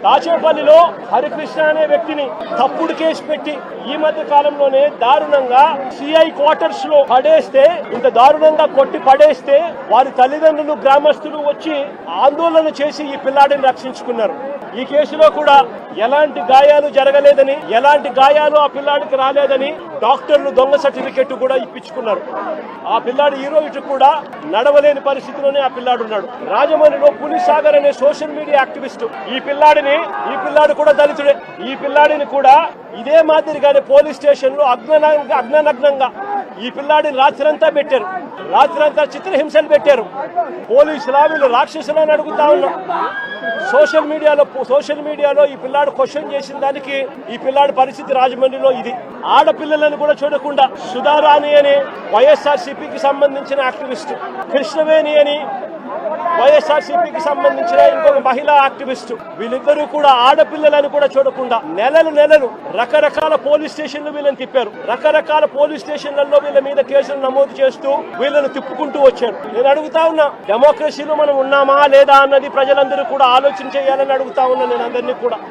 దాచేపల్లిలో హరికృష్ణ అనే వ్యక్తిని తప్పుడు కేసు పెట్టి ఈ మధ్య కాలంలోనే దారుణంగా సిఐ క్వార్టర్స్ లో పడేస్తే, ఇంత దారుణంగా కొట్టి పడేస్తే వారి తల్లిదండ్రులు గ్రామస్తులు వచ్చి ఆందోళన చేసి ఈ పిల్లాడిని రక్షించుకున్నారు. ఈ కేసులో కూడా ఎలాంటి గాయాలు జరగలేదని, ఎలాంటి గాయాలు ఆ పిల్లాడికి రాలేదని డాక్టర్లు దొంగ సర్టిఫికెట్ కూడా ఇప్పించుకున్నారు. ఆ పిల్లాడు ఈ రోజు కూడా నడవలేని పరిస్థితిలోనే ఆ పిల్లాడు ఉన్నాడు. రాజమండ్రిలో పులిసాగర్ అనే సోషల్ మీడియా యాక్టివిస్ట్ ఈ పిల్లాడు కూడా దళితుడే. ఈ పిల్లాడిని కూడా ఇదే మాదిరిగానే పోలీస్ స్టేషన్ లో అగ్ననగ్నంగా ఈ పిల్లాడిని రాత్రంతా పెట్టారు. రాత్రంతా చిత్రహింసలు పెట్టారు. పోలీసులా వీళ్ళు రాక్షసులు అని అడుగుతా ఉన్నాం. సోషల్ మీడియాలో ఈ పిల్లాడు క్వశ్చన్ చేసిన దానికి ఈ పిల్లాడి పరిస్థితి రాజమండ్రిలో ఇది. ఆడపిల్లలను కూడా చూడకుండా సుధారాణి అని వైఎస్ఆర్సీపీకి సంబంధించిన యాక్టివిస్ట్, కృష్ణవేణి అని వైఎస్ఆర్సీపీకి సంబంధించిన ఇంకొక మహిళా యాక్టివిస్ట్, వీళ్ళిద్దరూ కూడా ఆడపిల్లలను కూడా చూడకుండా నెలలు రకరకాల పోలీస్ స్టేషన్లు వీళ్ళని తిప్పారు. రకరకాల పోలీస్ స్టేషన్లలో వీళ్ళ మీద కేసులు నమోదు చేస్తూ వీళ్ళని తిప్పుకుంటూ వచ్చారు. నేను అడుగుతా ఉన్నా, డెమోక్రసీలో మనం ఉన్నామా లేదా అన్నది ప్రజలందరూ కూడా ఆలోచన చేయాలని అడుగుతా ఉన్నా నేను అందరినీ కూడా.